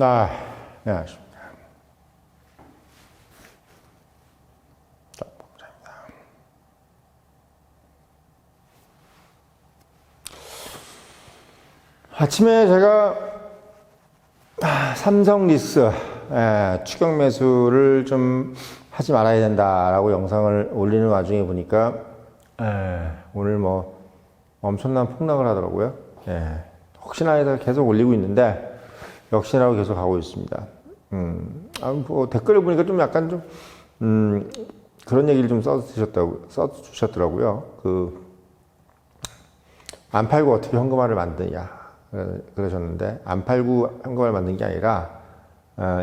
네, 안녕하십니까. 아침에 제가 삼성리스 추격 매수를 좀 하지 말아야 된다라고 영상을 올리는 와중에 보니까 오늘 뭐 엄청난 폭락을 하더라고요. 혹시나 해서 계속 올리고 있는데 역시나 계속 가고 있습니다. 뭐 댓글을 보니까 좀 약간 좀 그런 얘기를 좀 써주셨더라고요. 안 팔고 어떻게 현금화를 만드냐 그러셨는데, 안 팔고 현금화를 만든 게 아니라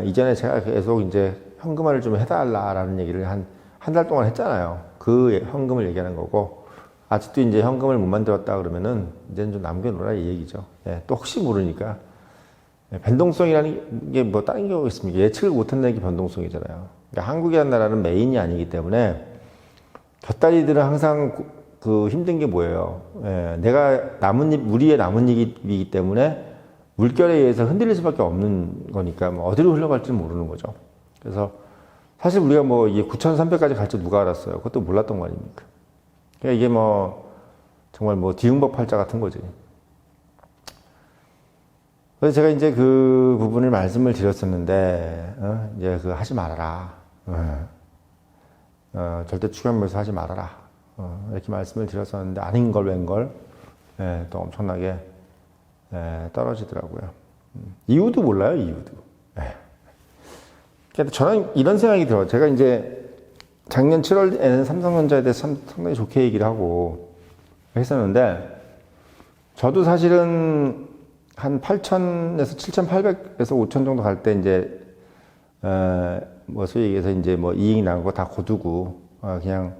이전에 제가 계속 이제 현금화를 좀 해달라라는 얘기를 한 달 동안 했잖아요. 그 현금을 얘기하는 거고, 아직도 이제 현금을 못 만들었다 그러면은 이제는 좀 남겨놓으라 이 얘기죠. 또 혹시 모르니까. 변동성이라는 게 뭐 다른 경우가 있습니까? 예측을 못한다는 게 변동성이잖아요. 그러니까 한국이라는 나라는 메인이 아니기 때문에 곁다리들은 항상 힘든 게 뭐예요? 내가 우리의 나뭇잎이기 때문에 물결에 의해서 흔들릴 수밖에 없는 거니까 뭐 어디로 흘러갈지는 모르는 거죠. 그래서 사실 우리가 뭐 이게 9,300까지 갈지 누가 알았어요? 그것도 몰랐던 거 아닙니까? 그러니까 이게 뭐 정말 뭐 뒤응법팔자 같은 거지. 그래서 제가 이제 그 부분을 말씀을 드렸었는데, 이제 하지 말아라. 절대 추격 매수 하지 말아라. 이렇게 말씀을 드렸었는데, 아닌 걸 웬걸, 또 엄청나게, 떨어지더라고요. 이유도 몰라요, 이유도. 그러니까 저는 이런 생각이 들어요. 제가 이제 작년 7월에는 삼성전자에 대해서 상당히 좋게 얘기를 하고 했었는데, 저도 사실은 한 8,000에서 7,800에서 5,000 정도 갈 때 이제, 뭐 소위 얘기해서 이제 뭐 이익 난 거 다 거두고, 그냥,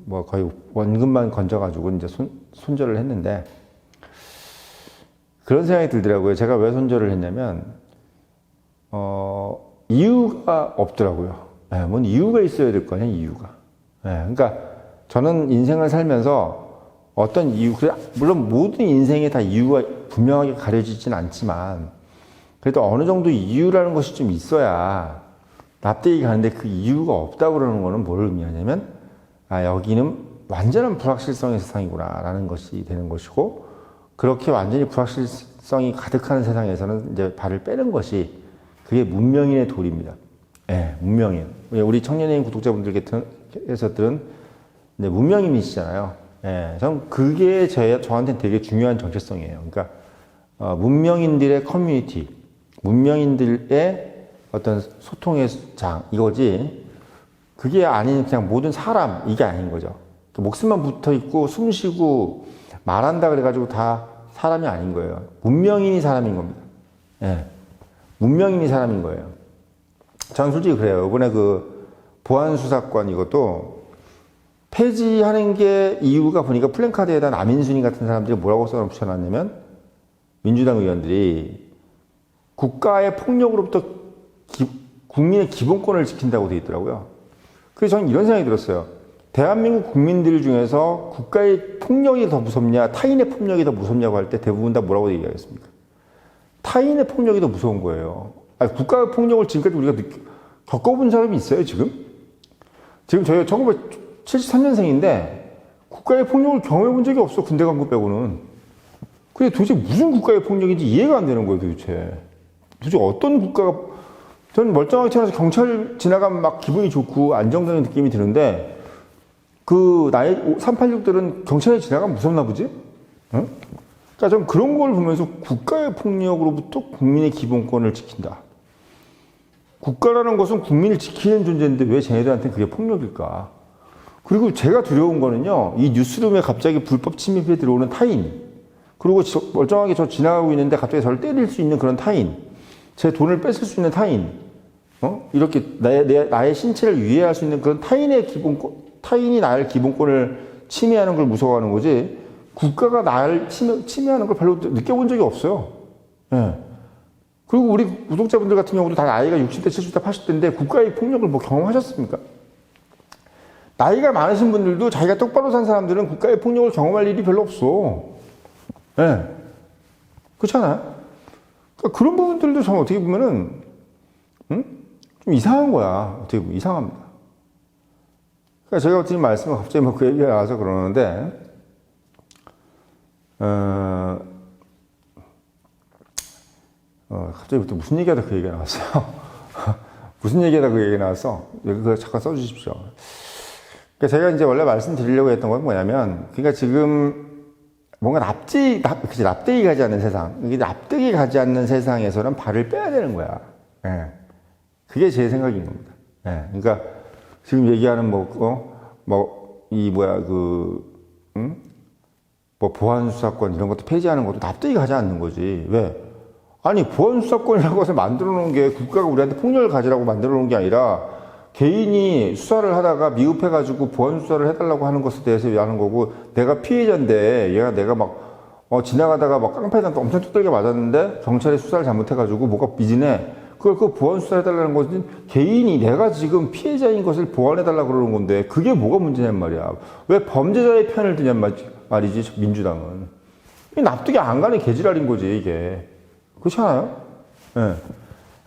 뭐 거의 원금만 건져가지고 이제 손절을 했는데, 그런 생각이 들더라고요. 제가 왜 손절을 했냐면, 이유가 없더라고요. 뭔 이유가 있어야 될 거 아니야, 이유가. 그러니까 저는 인생을 살면서 어떤 이유, 물론 모든 인생에 다 이유가 분명하게 가려지진 않지만, 그래도 어느 정도 이유라는 것이 좀 있어야 납득이 가는데, 그 이유가 없다고 그러는 거는 뭘 의미하냐면, 여기는 완전한 불확실성의 세상이구나 라는 것이 되는 것이고, 그렇게 완전히 불확실성이 가득한 세상에서는 이제 발을 빼는 것이, 그게 문명인의 도리입니다. 문명인. 우리 청년인 구독자분들께서들은 문명인이시잖아요. 전 그게 저한테는 되게 중요한 정체성이에요. 그러니까, 문명인들의 커뮤니티, 문명인들의 어떤 소통의 장, 이거지, 그게 아닌 그냥 모든 사람, 이게 아닌 거죠. 목숨만 붙어 있고, 숨 쉬고, 말한다 그래가지고 다 사람이 아닌 거예요. 문명인이 사람인 겁니다. 문명인이 사람인 거예요. 전 솔직히 그래요. 이번에 보안수사권 이것도 폐지하는 게 이유가 보니까 플랜카드에다 남인순이 같은 사람들이 뭐라고 써붙여놨냐면, 민주당 의원들이 국가의 폭력으로부터 국민의 기본권을 지킨다고 되어 있더라고요. 그래서 저는 이런 생각이 들었어요. 대한민국 국민들 중에서 국가의 폭력이 더 무섭냐, 타인의 폭력이 더 무섭냐고 할 때 대부분 다 뭐라고 얘기하겠습니까? 타인의 폭력이 더 무서운 거예요. 국가의 폭력을 지금까지 우리가 겪어본 사람이 있어요, 지금? 지금 저희가 1973년생인데 국가의 폭력을 경험해 본 적이 없어, 군대 간 거 빼고는. 그게 도대체 무슨 국가의 폭력인지 이해가 안 되는 거예요, 도대체. 도대체 어떤 국가가, 저는 멀쩡하게 태어나서 경찰 지나가면 막 기분이 좋고 안정적인 느낌이 드는데, 나이 386들은 경찰에 지나가면 무섭나 보지? 응? 그러니까 좀 그런 걸 보면서 국가의 폭력으로부터 국민의 기본권을 지킨다. 국가라는 것은 국민을 지키는 존재인데 왜 쟤네들한테는 그게 폭력일까? 그리고 제가 두려운 거는요, 이 뉴스룸에 갑자기 불법 침입해 들어오는 타인, 그리고 멀쩡하게 저 지나가고 있는데 갑자기 저를 때릴 수 있는 그런 타인, 제 돈을 뺏을 수 있는 타인, 이렇게 나의 신체를 위해할 수 있는 그런 타인이 나의 기본권을 침해하는 걸 무서워하는 거지, 국가가 나를 침해하는 걸 별로 느껴본 적이 없어요. 그리고 우리 구독자분들 같은 경우도 다 나이가 60대, 70대, 80대인데 국가의 폭력을 뭐 경험하셨습니까? 나이가 많으신 분들도 자기가 똑바로 산 사람들은 국가의 폭력을 경험할 일이 별로 없어. 그렇잖아요. 그러니까 그런 부분들도 저는 어떻게 보면은, 좀 이상한 거야. 어떻게 보면 이상합니다. 그러니까 제가 드린 말씀은 갑자기 뭐 그 얘기가 나와서 그러는데, 갑자기 또 무슨 얘기하다 그 얘기가 나왔어요. 무슨 얘기하다 그 얘기가 나왔어. 여기 그거 잠깐 써주십시오. 그러니까 제가 이제 원래 말씀드리려고 했던 건 뭐냐면, 그러니까 지금 뭔가 납득이 가지 않는 세상, 이게 납득이 가지 않는 세상에서는 발을 빼야 되는 거야. 예. 그게 제 생각인 겁니다. 예. 그러니까 지금 얘기하는 보안수사권 이런 것도 폐지하는 것도 납득이 가지 않는 거지. 왜? 아니, 보안수사권이라는 것을 만들어 놓은 게 국가가 우리한테 폭력을 가지라고 만들어 놓은 게 아니라 개인이 수사를 하다가 미흡해가지고 보안수사를 해달라고 하는 것에 대해서 하는 거고, 내가 피해자인데, 내가 지나가다가 깡패한테 엄청 두들겨 맞았는데, 경찰이 수사를 잘못해가지고 뭐가 삐지네. 그걸 보안수사 해달라는 것은 개인이 내가 지금 피해자인 것을 보완해달라고 그러는 건데, 그게 뭐가 문제냔 말이야. 왜 범죄자의 편을 드냔 말이지, 민주당은. 납득이 안 가는 개지랄인 거지, 이게. 그렇지 않아요? 예.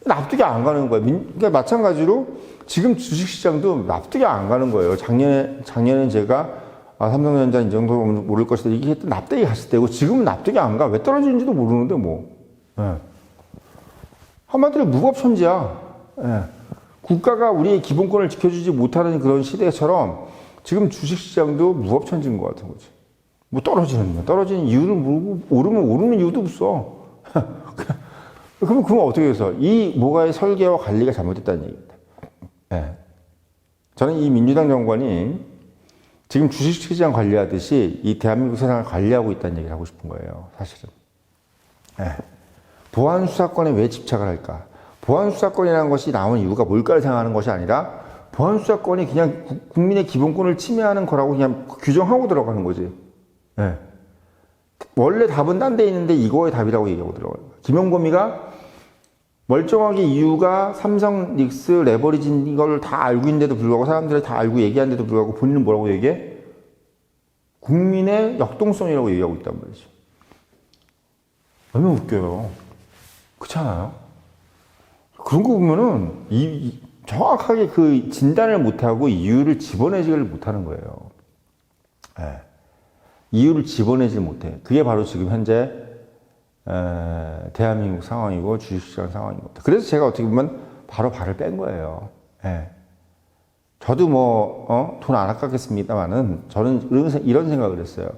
납득이 안 가는 거예요. 그러니까 마찬가지로 지금 주식시장도 납득이 안 가는 거예요. 작년에 제가 삼성전자 이 정도 오를 것이다 얘기했던 납득이 갔을 때고, 지금은 납득이 안 가. 왜 떨어지는지도 모르는데 뭐. 예. 한마디로 무법천지야. 예. 국가가 우리의 기본권을 지켜주지 못하는 그런 시대처럼 지금 주식시장도 무법천지인 것 같은 거지. 뭐 떨어지는 이유를 모르고, 오르는 이유도 없어. 그러면 어떻게 해서? 이 뭐가의 설계와 관리가 잘못됐다는 얘기입니다. 네. 저는 이 민주당 정권이 지금 주식시장 관리하듯이 이 대한민국 세상을 관리하고 있다는 얘기를 하고 싶은 거예요, 사실은. 네. 보안수사권에 왜 집착을 할까? 보안수사권이라는 것이 나온 이유가 뭘까를 생각하는 것이 아니라, 보안수사권이 그냥 국민의 기본권을 침해하는 거라고 그냥 규정하고 들어가는 거지. 네. 원래 답은 딴 데 있는데 이거의 답이라고 얘기하고 들어가요. 김용범이가 멀쩡하게 이유가 삼성, 닉스, 레버리지인 걸 다 알고 있는데도 불구하고, 사람들이 다 알고 얘기하는데도 불구하고 본인은 뭐라고 얘기해? 국민의 역동성이라고 얘기하고 있단 말이죠. 얼마나 웃겨요. 그렇지 않아요? 그런 거 보면은 정확하게 그 진단을 못하고 이유를 집어내지를 못하는 거예요. 네. 이유를 집어내질 못해. 그게 바로 지금 현재 대한민국 상황이고 주식시장 상황인 겁니다. 그래서 제가 어떻게 보면 바로 발을 뺀 거예요. 예. 저도 돈 안 아깝겠습니다만은 저는 이런 생각을 했어요.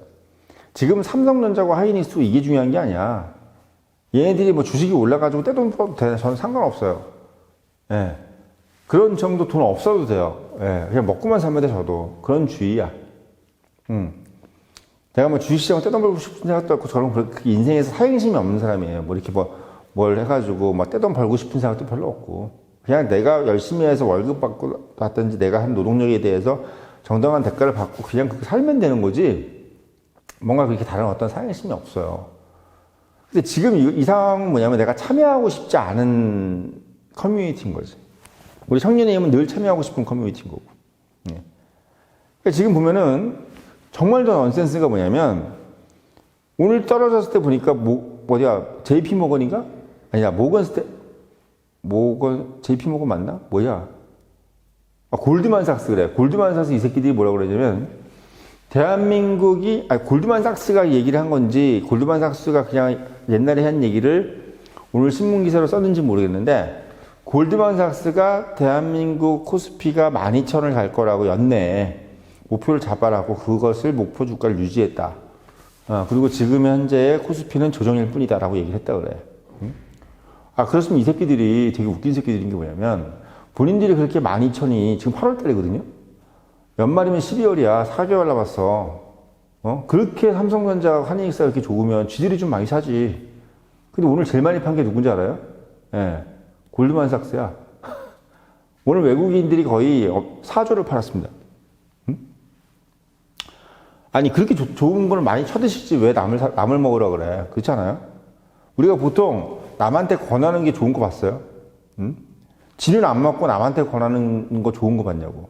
지금 삼성전자와 하이닉스 이게 중요한 게 아니야. 얘네들이 주식이 올라가지고 떼돈 벌어도 돼. 저는 상관없어요. 예. 그런 정도 돈 없어도 돼요. 예. 그냥 먹고만 살면 돼, 저도. 그런 주의야. 내가 주식시장 떼돈 벌고 싶은 생각도 없고, 저는 그렇게 인생에서 사행심이 없는 사람이에요. 이렇게 뭘 해가지고 떼돈 벌고 싶은 생각도 별로 없고, 그냥 내가 열심히 해서 월급 받고 받든지 내가 한 노동력에 대해서 정당한 대가를 받고 그냥 그렇게 살면 되는 거지, 뭔가 그렇게 다른 어떤 사행심이 없어요. 근데 지금 이 상황은 뭐냐면 내가 참여하고 싶지 않은 커뮤니티인 거지. 우리 청년회의는 늘 참여하고 싶은 커뮤니티인 거고. 예. 그러니까 지금 보면은 정말 더 넌센스가 뭐냐면, 오늘 떨어졌을 때 보니까 JP 모건인가? 아니야, JP 모건 맞나? 골드만삭스 그래. 골드만삭스 이 새끼들이 뭐라고 그러냐면, 골드만삭스가 얘기를 한 건지, 골드만삭스가 그냥 옛날에 한 얘기를 오늘 신문기사로 썼는지 모르겠는데, 골드만삭스가 대한민국 코스피가 12,000을 갈 거라고 연내에 목표를 잡아라고 그것을 목표 주가를 유지했다. 그리고 지금 현재의 코스피는 조정일 뿐이다라고 얘기를 했다 그래. 그렇으면 이 새끼들이 되게 웃긴 새끼들인 게 뭐냐면, 본인들이 그렇게 12,000이 지금 8월 달이거든요? 연말이면 12월이야. 4개월 남았어. 그렇게 삼성전자, 한이닉스가 그렇게 좋으면 쥐들이 좀 많이 사지. 근데 오늘 제일 많이 판 게 누군지 알아요? 예. 골드만삭스야. 오늘 외국인들이 거의 4조를 팔았습니다. 아니, 그렇게 좋은 걸 많이 쳐드시지 왜 남을 먹으라 그래. 그렇지 않아요? 우리가 보통 남한테 권하는 게 좋은 거 봤어요? 지는 안 먹고 남한테 권하는 거 좋은 거 봤냐고.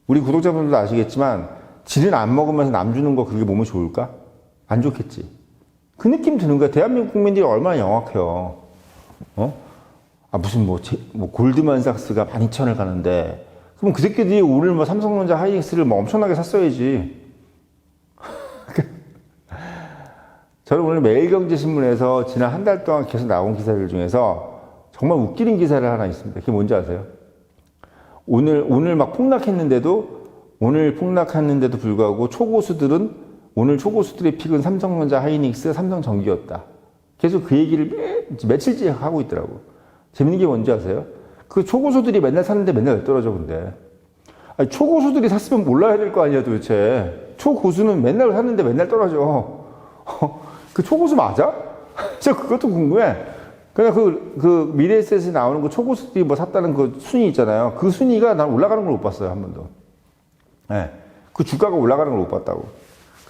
우리 구독자분들도 아시겠지만, 지는 안 먹으면서 남 주는 거 그게 몸에 좋을까? 안 좋겠지. 그 느낌 드는 거야. 대한민국 국민들이 얼마나 영악해요. 무슨 뭐 골드만삭스가 12,000을 가는데, 그럼 그 새끼들이 오늘 뭐 삼성전자 하이닉스를 뭐 엄청나게 샀어야지. 저는 오늘 매일경제신문에서 지난 한 달 동안 계속 나온 기사들 중에서 정말 웃기는 기사를 하나 있습니다. 그게 뭔지 아세요? 오늘 막 오늘 폭락했는데도 불구하고 오늘 초고수들의 픽은 삼성전자 하이닉스, 삼성전기였다. 계속 그 얘기를 며칠째 하고 있더라고. 재밌는 게 뭔지 아세요? 그 초고수들이 맨날 사는데 맨날 왜 떨어져, 근데. 아니, 초고수들이 샀으면 몰라야 될 거 아니야, 도대체. 초고수는 맨날 샀는데 맨날 떨어져. 그 초고수 맞아? 저 그것도 궁금해. 그냥 그 미래에셋에 나오는 그 초고수들이 뭐 샀다는 그 순위 있잖아요. 그 순위가 난 올라가는 걸 못 봤어요, 한 번도. 네. 그 주가가 올라가는 걸 못 봤다고.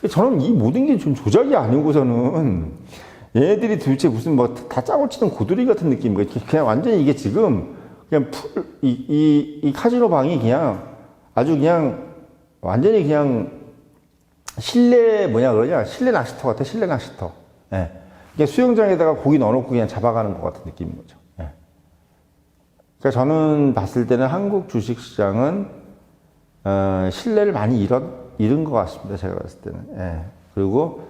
저는 이 모든 게 좀 조작이 아니고서는 얘네들이 도대체 무슨 뭐 다 짜고 치는 고드리 같은 느낌인 그냥 완전히 이게 지금 그냥 이 카지노 방이 그냥 아주 그냥 완전히 그냥 실내 실내 낚시터 같아, 실내 낚시터. 예. 그냥 수영장에다가 고기 넣어놓고 그냥 잡아가는 것 같은 느낌인 거죠. 예. 그러니까 저는 봤을 때는 한국 주식시장은 신뢰를 많이 잃은 것 같습니다. 제가 봤을 때는. 예. 그리고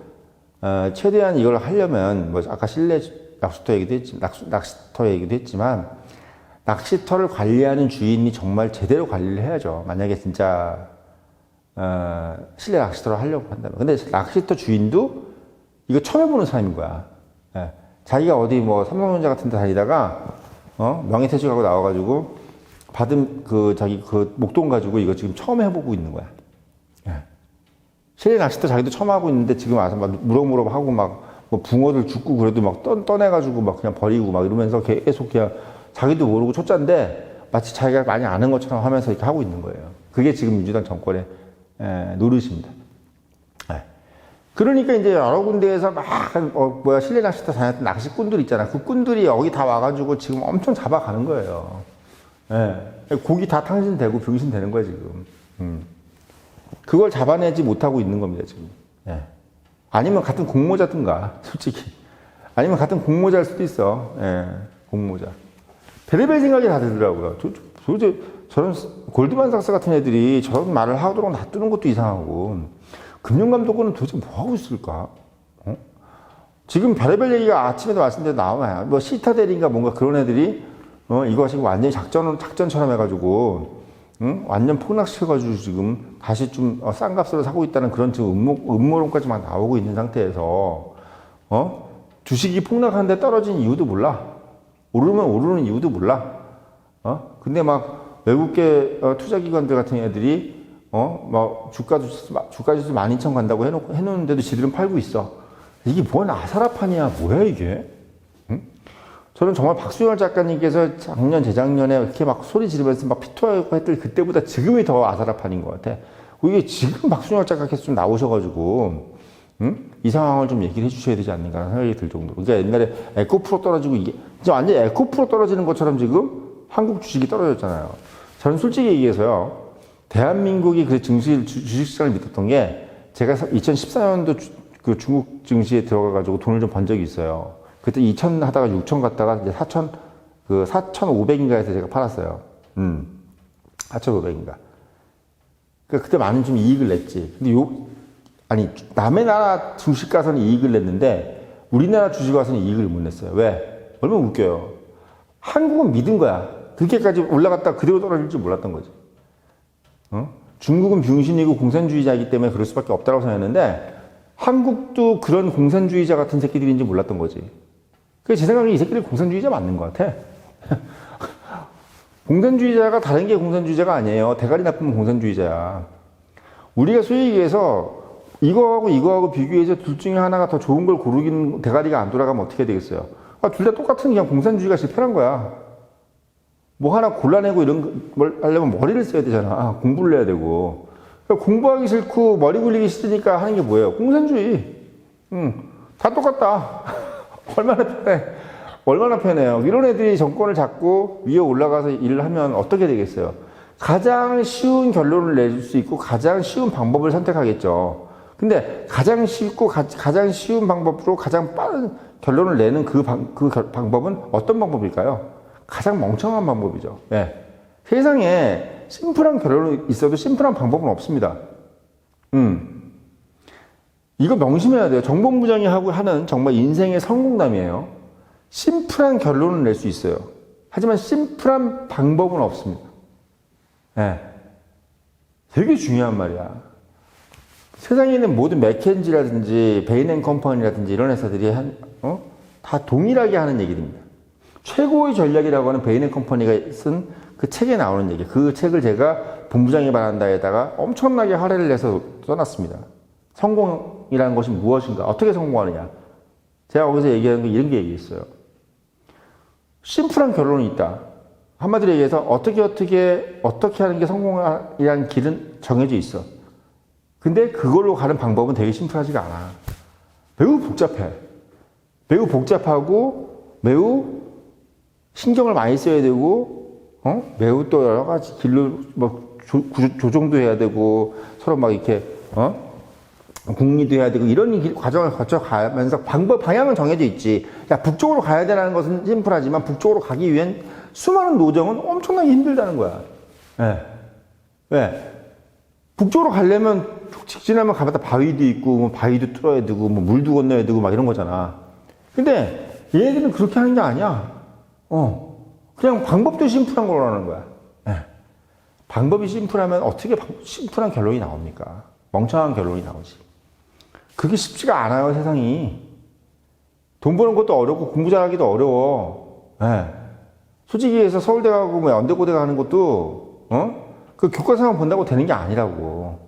최대한 이걸 하려면 뭐 아까 실내 낚시터 얘기도 했지만 낚시터를 관리하는 주인이 정말 제대로 관리를 해야죠. 만약에 진짜 실내 낚시터를 하려고 한다면. 근데 낚시터 주인도 이거 처음 해보는 사람인 거야. 예. 자기가 어디 뭐 삼성전자 같은 데 다니다가 명예퇴직하고 나와가지고 받은 자기 목돈 가지고 이거 지금 처음 해보고 있는 거야. 예. 실내 낚시터 자기도 처음 하고 있는데 지금 와서 막 무럭무럭 하고 막 뭐 붕어들 죽고 그래도 막 떠내가지고 막 그냥 버리고 막 이러면서 계속 그냥 자기도 모르고 초짜인데 마치 자기가 많이 아는 것처럼 하면서 이렇게 하고 있는 거예요. 그게 지금 민주당 정권의 노릇입니다. 네. 그러니까 이제 여러 군데에서 막 실내 낚시터 다녔던 낚시꾼들 있잖아. 그 꾼들이 여기 다 와가지고 지금 엄청 잡아가는 거예요. 네. 고기 다 탕진되고 병신되는 거야 지금. 그걸 잡아내지 못하고 있는 겁니다 지금. 네. 아니면 같은 공모자든가 솔직히. 아니면 같은 공모자일 수도 있어. 예, 공모자. 별의별 생각이 다 들더라고요. 도대체 저런 골드만삭스 같은 애들이 저런 말을 하도록 놔두는 것도 이상하고 금융감독원은 도대체 뭐 하고 있을까? 지금 별의별 얘기가 아침에도 말씀드린 나와요. 뭐 시타델인가 뭔가 그런 애들이 이거 지금 완전히 작전처럼 해가지고 완전 폭락시켜가지고 지금 다시 좀 싼 값으로 사고 있다는 그런 지금 음모론까지 막 나오고 있는 상태에서 주식이 폭락하는데 떨어진 이유도 몰라. 오르면 오르는 이유도 몰라. 근데 막 외국계 투자기관들 같은 애들이 막 주가지수 12,000 간다고 해놓는데도 지들은 팔고 있어. 이게 뭔 아사라판이야. 뭐야 이게? 저는 정말 박수열 작가님께서 작년, 재작년에 이렇게 막 소리 지르면서 막 피토하고 했더니 그때보다 지금이 더 아사라판인 것 같아. 이게 지금 박수열 작가께서 좀 나오셔가지고, 이 상황을 좀 얘기를 해주셔야 되지 않는가 하는 생각이 들 정도로. 그러니까 옛날에 에코프로 떨어지고 이게, 진짜 완전 에코프로 떨어지는 것처럼 지금 한국 주식이 떨어졌잖아요. 저는 솔직히 얘기해서요, 대한민국이 그 주식시장을 믿었던 게, 제가 2014년도 그 중국 증시에 들어가가지고 돈을 좀 번 적이 있어요. 그때 2,000 하다가 6,000 갔다가 이제 4,500인가 해서 제가 팔았어요. 4,500인가. 그때 많은 좀 이익을 냈지. 근데 남의 나라 주식 가서는 이익을 냈는데, 우리나라 주식 가서는 이익을 못 냈어요. 왜? 얼마나 웃겨요. 한국은 믿은 거야. 그렇게까지 올라갔다가 그대로 떨어질 줄 몰랐던 거지. 중국은 병신이고 공산주의자이기 때문에 그럴 수밖에 없다고 생각했는데, 한국도 그런 공산주의자 같은 새끼들인지 몰랐던 거지. 그래서 제 생각에 이 새끼들 공산주의자 맞는 것 같아. 공산주의자가 다른 게 공산주의자가 아니에요. 대가리 나쁘면 공산주의자야. 우리가 소위 얘기해서 이거하고 비교해서 둘 중에 하나가 더 좋은 걸 고르긴 대가리가 안 돌아가면 어떻게 되겠어요? 둘 다 똑같은 그냥 공산주의가 실패한 거야. 뭐 하나 골라내고 이런 걸 하려면 머리를 써야 되잖아. 공부를 해야 되고. 그러니까 공부하기 싫고 머리 굴리기 싫으니까 하는 게 뭐예요? 공산주의. 다 똑같다. 얼마나 편해요. 이런 애들이 정권을 잡고 위에 올라가서 일을 하면 어떻게 되겠어요? 가장 쉬운 결론을 내줄 수 있고 가장 쉬운 방법을 선택하겠죠. 근데 가장 쉽고 가장 쉬운 방법으로 가장 빠른 결론을 내는 방법은 어떤 방법일까요? 가장 멍청한 방법이죠. 예. 세상에 심플한 결론이 있어도 심플한 방법은 없습니다. 이거 명심해야 돼요. 정보부장이 하는 정말 인생의 성공담이에요. 심플한 결론을 낼 수 있어요. 하지만 심플한 방법은 없습니다. 예. 되게 중요한 말이야. 세상에 있는 모든 맥켄지라든지 베인앤컴퍼니라든지 이런 회사들이 다 동일하게 하는 얘기입니다. 최고의 전략이라고 하는 베인앤컴퍼니가 쓴 그 책에 나오는 얘기. 그 책을 제가 본부장이 바란다에다가 엄청나게 할애를 내서 써놨습니다. 성공이라는 것이 무엇인가? 어떻게 성공하느냐? 제가 거기서 얘기하는 게 이런 게 얘기했어요. 심플한 결론이 있다. 한마디로 얘기해서 어떻게 하는 게 성공이라는 길은 정해져 있어. 근데 그걸로 가는 방법은 되게 심플하지가 않아. 매우 복잡해. 매우 복잡하고 매우 신경을 많이 써야 되고 매우 또 여러 가지 길로 뭐 조정도 해야 되고 서로 막 이렇게 궁리도 해야 되고 이런 과정을 거쳐가면서 방향은 정해져 있지. 야, 북쪽으로 가야 되는 것은 심플하지만 북쪽으로 가기 위한 수많은 노정은 엄청나게 힘들다는 거야. 네. 왜? 북쪽으로 가려면 직진하면 가마다 바위도 있고 뭐 바위도 뚫어야 되고 뭐 물도 건너야 되고 막 이런 거잖아. 근데 얘네들은 그렇게 하는 게 아니야. 그냥 방법도 심플한 걸로 하는 거야. 네. 방법이 심플하면 어떻게 심플한 결론이 나옵니까? 멍청한 결론이 나오지. 그게 쉽지가 않아요, 세상이. 돈 버는 것도 어렵고 공부 잘하기도 어려워. 네. 솔직히 해서 서울대 가고 뭐 연대고대 가는 것도 그 교과서만 본다고 되는 게 아니라고.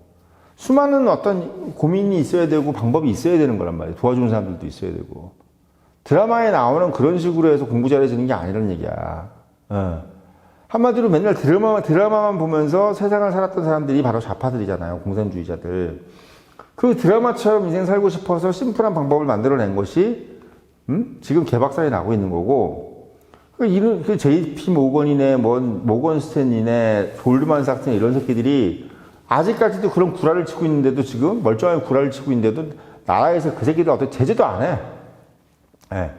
수많은 어떤 고민이 있어야 되고 방법이 있어야 되는 거란 말이에요. 도와주는 사람들도 있어야 되고. 드라마에 나오는 그런 식으로 해서 공부 잘해지는 게 아니라는 얘기야. 한마디로 맨날 드라마만 보면서 세상을 살았던 사람들이 바로 좌파들이잖아요. 공산주의자들. 그 드라마처럼 인생 살고 싶어서 심플한 방법을 만들어낸 것이 지금 개박살이 나고 있는 거고, 그 JP 모건이네, 모건 스탠이네, 골드만삭스네 이런 새끼들이 아직까지도 그런 구라를 치고 있는데도 지금 멀쩡하게 구라를 치고 있는데도 나라에서 그 새끼들 어떻게 제재도 안 해. 네.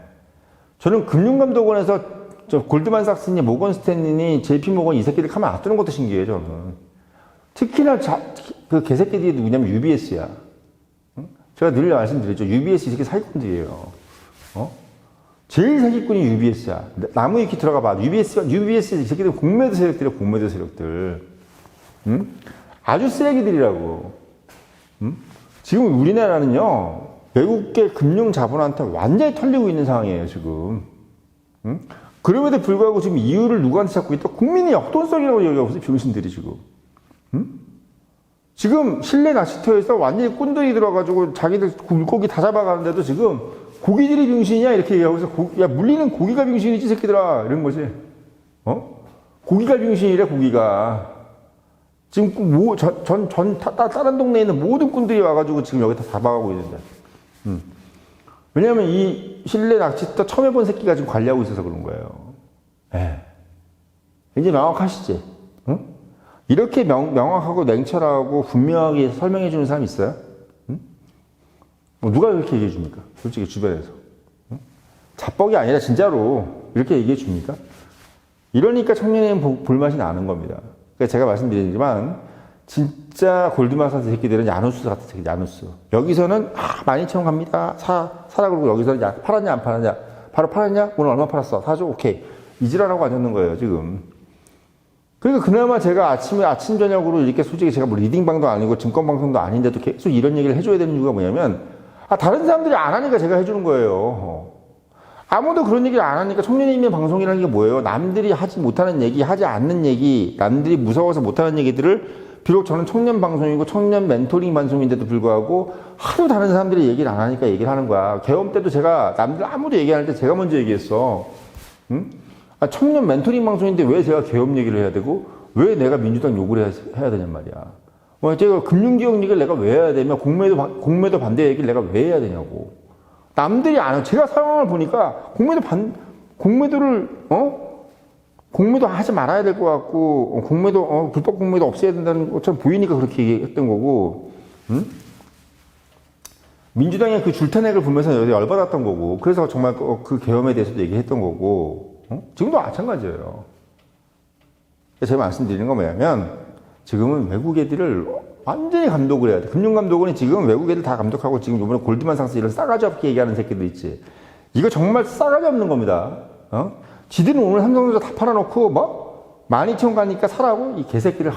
저는 금융감독원에서 골드만삭스니 모건 스탠리니 JP 모건 이 새끼들 가만 안 뜨는 것도 신기해요. 저는. 특히나 그 개새끼들이 누구냐면 UBS야. 제가 늘 말씀드렸죠. UBS 이 새끼 사기꾼들이에요. 제일 사기꾼이 UBS야. 나무 위키 들어가 봐. UBS 이 새끼들 공매도 세력들이야. 공매도 세력들. 아주 쓰레기들이라고. 지금 우리나라는요, 외국계 금융 자본한테 완전히 털리고 있는 상황이에요, 지금. 그럼에도 불구하고 지금 이유를 누구한테 찾고 있다? 국민의 역동성이라고 얘기하고 있어요, 병신들이 지금. 지금 실내 낚시터에서 완전히 꾼들이 들어가지고 자기들 물고기 다 잡아가는데도 지금 고기들이 병신이야? 이렇게 얘기하고 있어. 야, 물리는 고기가 병신이지, 새끼들아. 이런 거지. 고기가 병신이래, 고기가. 지금 다른 동네에 있는 모든 꾼들이 와가지고 지금 여기 다 잡아가고 있는데. 왜냐면 이 실내 낚시터 처음 해본 새끼가 지금 관리하고 있어서 그런 거예요. 예. 이제 명확하시지? 응? 이렇게 명확하고 냉철하고 분명하게 설명해 주는 사람이 있어요? 누가 이렇게 얘기해 줍니까? 솔직히 주변에서. 자뻑이 아니라 진짜로 이렇게 얘기해 줍니까? 이러니까 청년에는 볼맛이 나는 겁니다. 그러니까 제가 말씀드리지만 진짜 골드만삭스 새끼들은 야누스 같은 새끼, 야누스. 여기서는 12,000원 갑니다. 사라 그러고 여기서는 야, 팔았냐 안 팔았냐? 바로 팔았냐? 오늘 얼마 팔았어? 사줘? 오케이. 이지랄하고 앉았는 거예요, 지금. 그러니까 그나마 제가 아침 저녁으로 이렇게 솔직히 제가 뭐 리딩방도 아니고 증권방송도 아닌데도 계속 이런 얘기를 해줘야 되는 이유가 뭐냐면, 다른 사람들이 안 하니까 제가 해주는 거예요. 아무도 그런 얘기를 안 하니까 청년의 방송이라는 게 뭐예요? 남들이 하지 못하는 얘기, 하지 않는 얘기, 남들이 무서워서 못하는 얘기들을 비록 저는 청년 방송이고 청년 멘토링 방송인데도 불구하고 하도 다른 사람들이 얘기를 안 하니까 얘기를 하는 거야. 개엄 때도 제가 남들 아무도 얘기 안 할 때 제가 먼저 얘기했어. 청년 멘토링 방송인데 왜 제가 개엄 얘기를 해야 되고 왜 내가 민주당 욕을 해야 되냔 말이야. 제가 금융지역 얘기를 내가 왜 해야 되며 공매도 반대 얘기를 내가 왜 해야 되냐고. 남들이 안 해요. 제가 상황을 보니까 공매도를 공매도 하지 말아야 될 것 같고, 불법 공매도 없애야 된다는 것처럼 보이니까 그렇게 얘기했던 거고, 민주당의 그 줄타넥을 보면서 열받았던 거고, 그래서 정말 그 계엄에 대해서도 얘기했던 거고, 지금도 마찬가지예요. 제가 말씀드리는 건 뭐냐면, 지금은 외국 애들을 완전히 감독을 해야 돼. 금융감독원이 지금 외국 애들 다 감독하고, 지금 이번에 골드만상스 이런 싸가지 없게 얘기하는 새끼들 있지. 이거 정말 싸가지 없는 겁니다. 지들은 오늘 삼성전자 다 팔아놓고, 12,000원 가니까 사라고? 이 개새끼를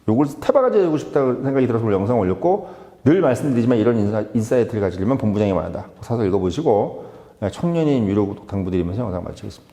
욕을 태바가지 하고 싶다고 생각이 들어서 오늘 영상 올렸고, 늘 말씀드리지만 이런 인사이트를 가지려면 본부장이 말한다. 사서 읽어보시고 청년인 위로 당부드리면서 영상 마치겠습니다.